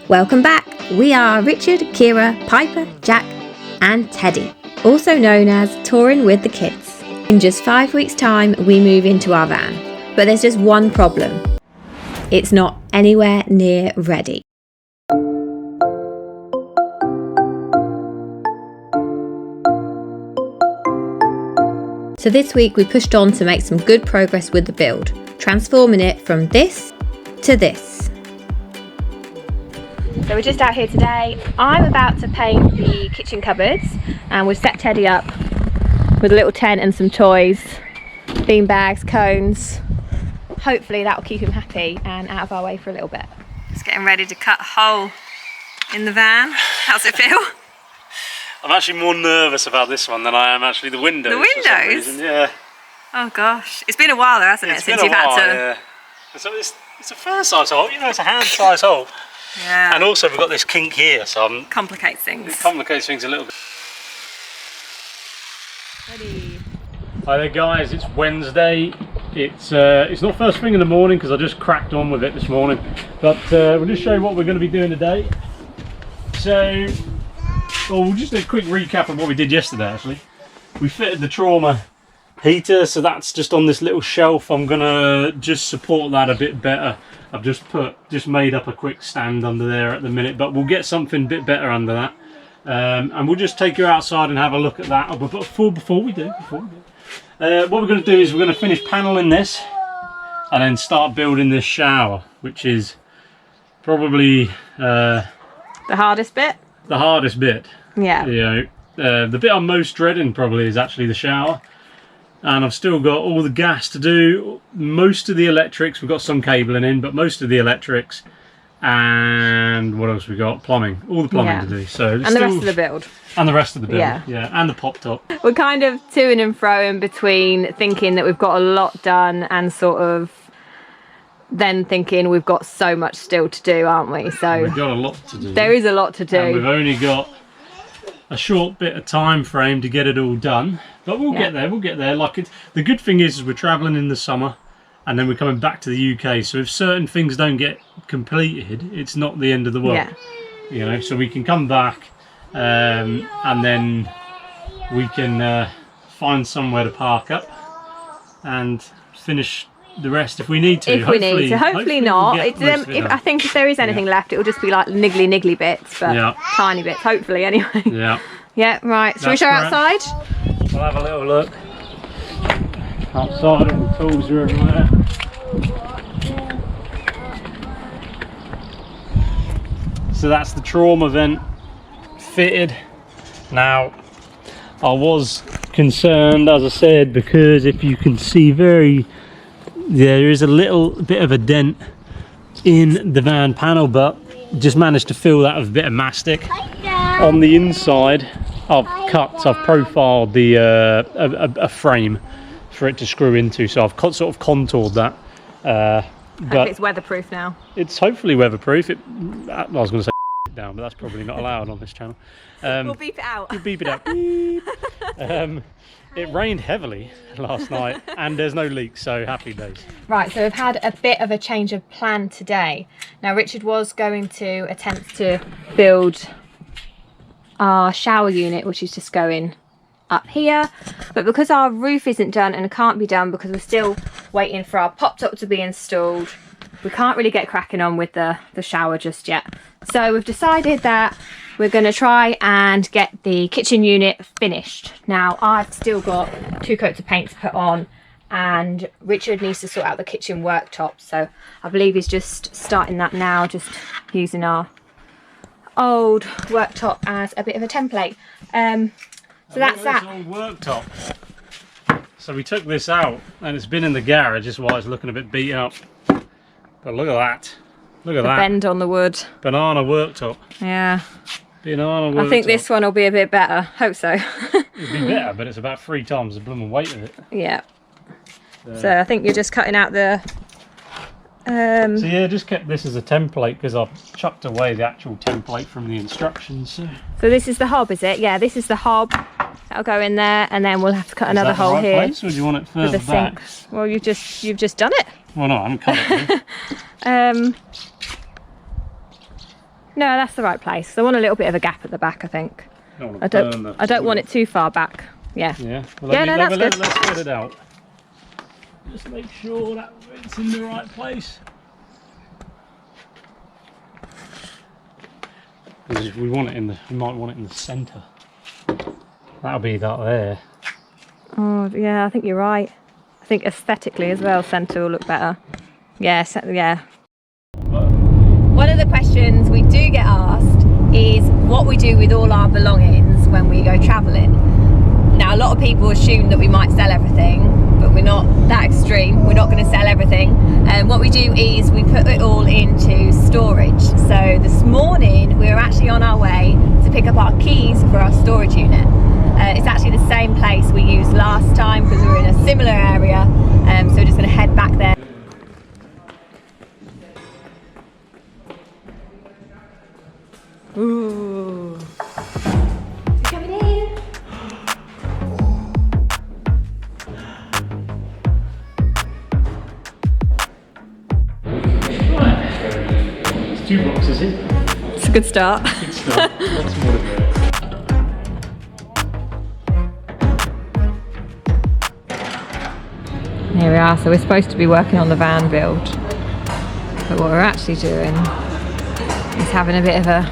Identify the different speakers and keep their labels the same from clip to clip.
Speaker 1: Welcome back. We are Richard, Kira, Piper, Jack and Teddy, also known as Touring with the Kids. In just 5 weeks' time, we move into our van. But there's just one problem. It's not anywhere near ready. So this week we pushed on to make some good progress with the build, transforming it from this to this. So we're just out here today. I'm about to paint the kitchen cupboards and we've set Teddy up with a little tent and some toys, bean bags, cones. Hopefully that will keep him happy and out of our way for a little bit. Just getting ready to cut a hole in the van. How's it feel?
Speaker 2: I'm actually more nervous about this one than I am actually the windows.
Speaker 1: The windows?
Speaker 2: Yeah.
Speaker 1: Oh gosh, it's been a while though, hasn't it?
Speaker 2: Since you've had to. Yeah. So it's a fair size hole, you know, it's a hand size hole.
Speaker 1: Yeah.
Speaker 2: And also we've got this kink here, so
Speaker 1: complicates things.
Speaker 2: It complicates things a little bit.
Speaker 1: Ready.
Speaker 2: Hi there guys, it's Wednesday. It's not first thing in the morning because I just cracked on with it this morning. But we'll just show you what we're going to be doing today. So, we'll just do a quick recap of what we did yesterday actually. We fitted the trauma heater, so that's just on this little shelf. I'm gonna just support that a bit better. I've just made up a quick stand under there at the minute, but we'll get something a bit better under that. And we'll just take you outside and have a look at that. But before we do, what we're going to do is we're going to finish paneling this and then start building this shower, which is probably
Speaker 1: the hardest bit.
Speaker 2: The hardest bit.
Speaker 1: Yeah.
Speaker 2: You know, the bit I'm most dreading probably is actually the shower. And I've still got all the gas to do, most of the electrics. We've got some cabling in, but most of the electrics. And what else we got? Plumbing. All the plumbing to do. So
Speaker 1: and the rest of the build.
Speaker 2: And the rest of the build. Yeah. And the pop top.
Speaker 1: We're kind of to-ing and fro-ing between thinking that we've got a lot done and sort of then thinking we've got so much still to do, aren't we? So
Speaker 2: we've got a lot to do.
Speaker 1: There is a lot to do.
Speaker 2: And we've only got a short bit of time frame to get it all done. But we'll get there. We'll get there. Like the good thing is we're travelling in the summer. And then we're coming back to the UK, so if certain things don't get completed, it's not the end of the world. Yeah. You know, so we can come back, and then we can find somewhere to park up and finish the rest if we need to.
Speaker 1: If we need to, hopefully not. I think if there is anything left, it will just be like niggly bits, but tiny bits. Hopefully, anyway.
Speaker 2: Yeah.
Speaker 1: Yeah. Right. Shall we show outside?
Speaker 2: We'll have a little look. Outside, all the tools are everywhere. So that's the trauma vent fitted. Now, I was concerned, as I said, because if you can see there is a little bit of a dent in the van panel, but just managed to fill that with a bit of mastic. On the inside, I've profiled the a frame for it to screw into, so I've sort of contoured that. But
Speaker 1: it's weatherproof now.
Speaker 2: It's hopefully weatherproof. I was going to say down, but that's probably not allowed on this channel.
Speaker 1: We'll beep it out.
Speaker 2: We'll beep it out. Beep. It rained heavily last night and there's no leaks, so happy days. Right,
Speaker 1: so we've had a bit of a change of plan today. Now Richard was going to attempt to build our shower unit, which is just going up here, but because our roof isn't done and it can't be done because we're still waiting for our pop top to be installed, we can't really get cracking on with the shower just yet. So we've decided that we're going to try and get the kitchen unit finished. Now I've still got 2 coats of paint to put on and Richard needs to sort out the kitchen worktop, so I believe he's just starting that now, just using our old worktop as a bit of a template. So that's that.
Speaker 2: Old worktop. So we took this out and it's been in the garage, just why it's looking a bit beat up. But look at that. Look at that.
Speaker 1: Bend on the wood.
Speaker 2: Banana worktop.
Speaker 1: Yeah.
Speaker 2: Banana worktop.
Speaker 1: I think this one will be a bit better. Hope so.
Speaker 2: It'll be better, but it's about 3 times the blooming weight of it.
Speaker 1: Yeah. So I think you're just cutting out the...
Speaker 2: So yeah, just kept this as a template because I've chucked away the actual template from the instructions. So
Speaker 1: this is the hob, is it? Yeah, this is the hob. That'll go in there, and then we'll have to cut another hole
Speaker 2: right
Speaker 1: here.
Speaker 2: Place, or do you want it further back?
Speaker 1: Well, you've just done it.
Speaker 2: Well, no, I haven't cut it.
Speaker 1: No, that's the right place. So I want a little bit of a gap at the back, I think. I don't want it too far back. Yeah.
Speaker 2: Yeah. Well,
Speaker 1: That's good.
Speaker 2: Let's get it out. Just make sure that it's in the right place. Because if we want it we might want it in the centre. That'll be that there.
Speaker 1: Oh yeah, I think you're right. I think aesthetically as well, centre will look better. Yeah, yeah. One of the questions we do get asked is what we do with all our belongings when we go travelling. Now a lot of people assume that we might sell everything, but we're not that extreme. We're not going to sell everything. What we do is we put it all into storage. So this morning we were actually on our way to pick up our keys for our storage unit. It's actually the same place we used last time because we were in a similar area, so we're just going to head back there. Ooh. Coming in.
Speaker 2: It's 2 boxes in.
Speaker 1: It's a good start.
Speaker 2: Good start. Lots more to go.
Speaker 1: Here we are, so we're supposed to be working on the van build, but what we're actually doing is having a bit of a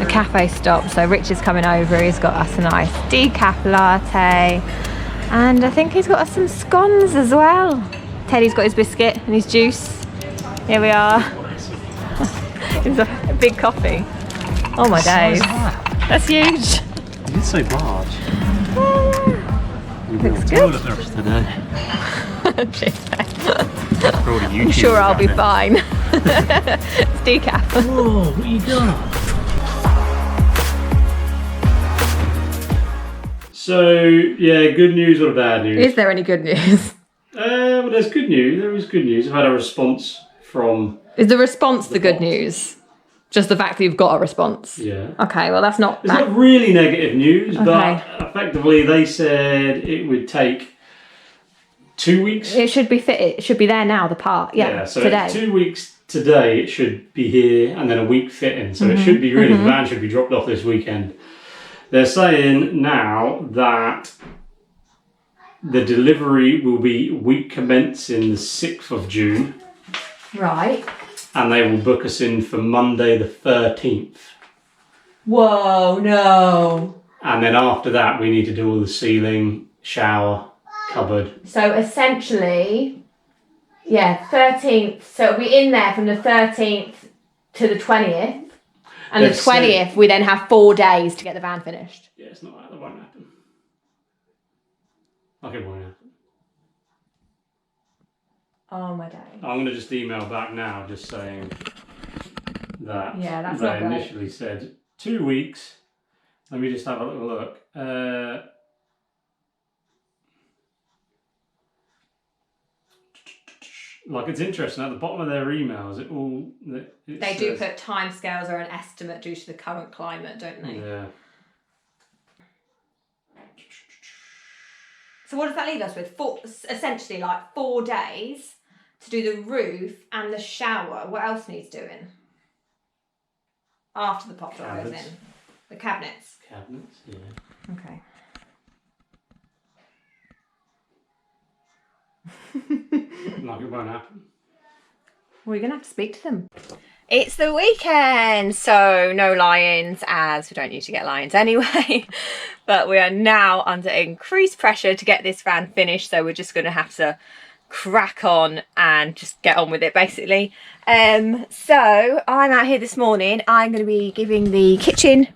Speaker 1: cafe stop. So Rich is coming over, he's got us a nice decaf latte, and I think he's got us some scones as well. Teddy's got his biscuit and his juice. Here we are. It's a big coffee. Oh my days. That's huge.
Speaker 2: You did say large.
Speaker 1: Looks good.
Speaker 2: Today.
Speaker 1: I'm sure I'll be fine. It's decaf.
Speaker 2: Whoa, what you got? So, yeah, good news or bad news?
Speaker 1: Is there any good news?
Speaker 2: Well, there's good news. There is good news. I've had a response from...
Speaker 1: Is the response the good news? Just the fact that you've got a response?
Speaker 2: Yeah.
Speaker 1: Okay, well that's not...
Speaker 2: It's not really negative news,
Speaker 1: Okay.
Speaker 2: but effectively they said it would take 2 weeks.
Speaker 1: It should be fit. It should be there now, the part. Yeah,
Speaker 2: so
Speaker 1: today.
Speaker 2: 2 weeks today it should be here, and then a week fitting. So it should be really, the van should be dropped off this weekend. They're saying now that the delivery will be week commencing the 6th of June.
Speaker 1: Right.
Speaker 2: And they will book us in for Monday the 13th.
Speaker 1: Whoa, no.
Speaker 2: And then after that we need to do all the ceiling, shower, cupboard.
Speaker 1: So essentially, yeah, 13th. So it'll be in there from the 13th to the 20th. And the 20th, we then have 4 days to get the van finished.
Speaker 2: Yeah, it's not like that won't happen. Like it won't happen.
Speaker 1: Oh my day.
Speaker 2: I'm going to just email back now just saying that
Speaker 1: that's
Speaker 2: they
Speaker 1: not great.
Speaker 2: initially said 2 weeks. Let me just have a little look. Like, it's interesting, at the bottom of their emails,
Speaker 1: They do put timescales or an estimate due to the current climate, don't they?
Speaker 2: Yeah.
Speaker 1: So what does that leave us with? Essentially like 4 days to do the roof and the shower. What else needs doing? After the pop door goes in. The cabinets.
Speaker 2: Cabinets, yeah.
Speaker 1: Okay.
Speaker 2: Like it won't happen.
Speaker 1: Well, you're going to have to speak to them. It's the weekend, so no lions, as we don't need to get lions anyway. But we are now under increased pressure to get this van finished, so we're just going to have to crack on and just get on with it, basically. So I'm out here this morning. I'm going to be giving the kitchen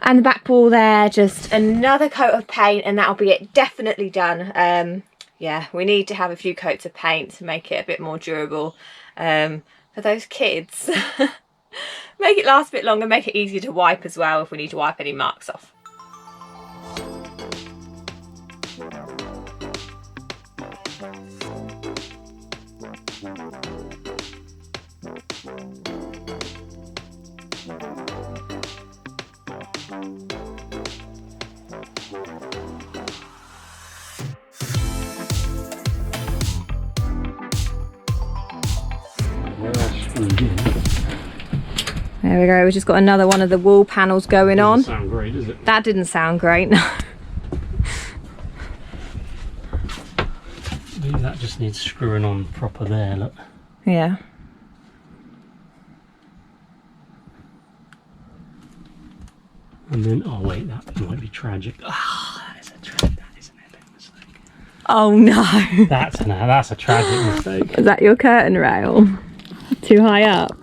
Speaker 1: and the back wall there just another coat of paint, and that'll be it, definitely done. Yeah, we need to have a few coats of paint to make it a bit more durable for those kids. Make it last a bit longer, make it easier to wipe as well if we need to wipe any marks off. There we go, we've just got another one of the wall panels going on.
Speaker 2: Doesn't sound great, does it?
Speaker 1: That didn't sound great, no.
Speaker 2: Maybe that just needs screwing on proper there, look.
Speaker 1: Yeah.
Speaker 2: And then, oh wait, that might be tragic. Ah, that is a epic mistake.
Speaker 1: Oh no.
Speaker 2: That's a tragic mistake.
Speaker 1: Is that your curtain rail? Too high up?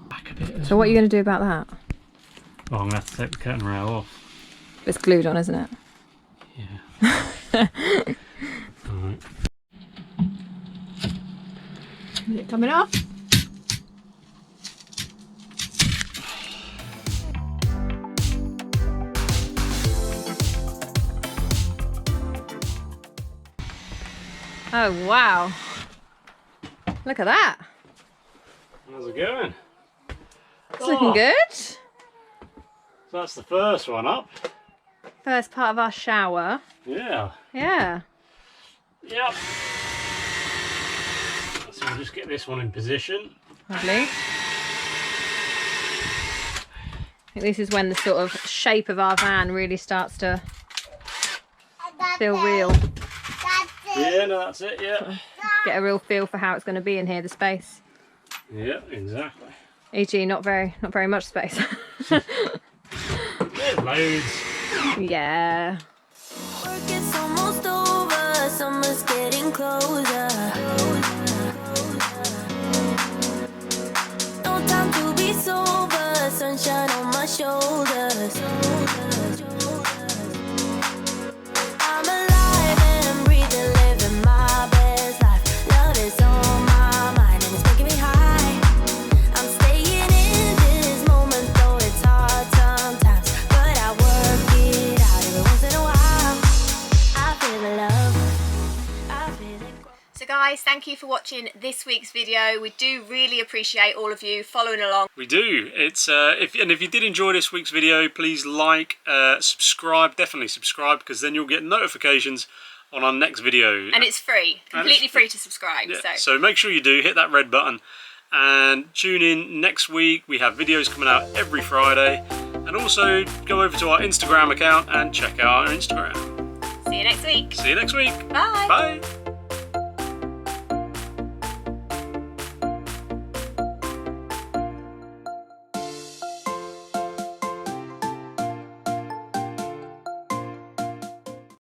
Speaker 2: Back a bit.
Speaker 1: So what are you going to do about that?
Speaker 2: Oh, I'm going to have to take the curtain rail off.
Speaker 1: It's glued on, isn't it?
Speaker 2: Yeah. Alright.
Speaker 1: Is it coming off? Oh wow. Look at that.
Speaker 2: How's it going?
Speaker 1: It's looking good.
Speaker 2: So that's the first one up.
Speaker 1: First part of our shower.
Speaker 2: Yeah.
Speaker 1: Yeah.
Speaker 2: Yep. So we'll just get this one in position.
Speaker 1: Lovely. I think this is when the sort of shape of our van really starts to feel real.
Speaker 2: Yeah, no, that's it, yeah.
Speaker 1: Get a real feel for how it's going to be in here, the space.
Speaker 2: Yeah, exactly.
Speaker 1: E.g. not very much space.
Speaker 2: There's loads.
Speaker 1: Yeah.
Speaker 3: Work is almost over, summer's getting closer. No time to be sober, sunshine on my shoulders. I'm alive and I'm breathing, living my best life. Love is on my mind and it's making me high. I'm staying in this moment, though it's hard sometimes, but I work it out every once in a while. I feel the love, I feel it grow.
Speaker 1: So guys, thank you for watching this week's video. We do really appreciate all of you following along.
Speaker 2: We do. It's if you did enjoy this week's video, please like, subscribe, definitely subscribe, because then you'll get notifications on our next video.
Speaker 1: And it's free, completely free to subscribe.
Speaker 2: Yeah. So make sure you do hit that red button and tune in next week. We have videos coming out every Friday, and also go over to our Instagram account and check out our Instagram.
Speaker 1: See you next week.
Speaker 2: See you next week.
Speaker 1: Bye.
Speaker 2: Bye.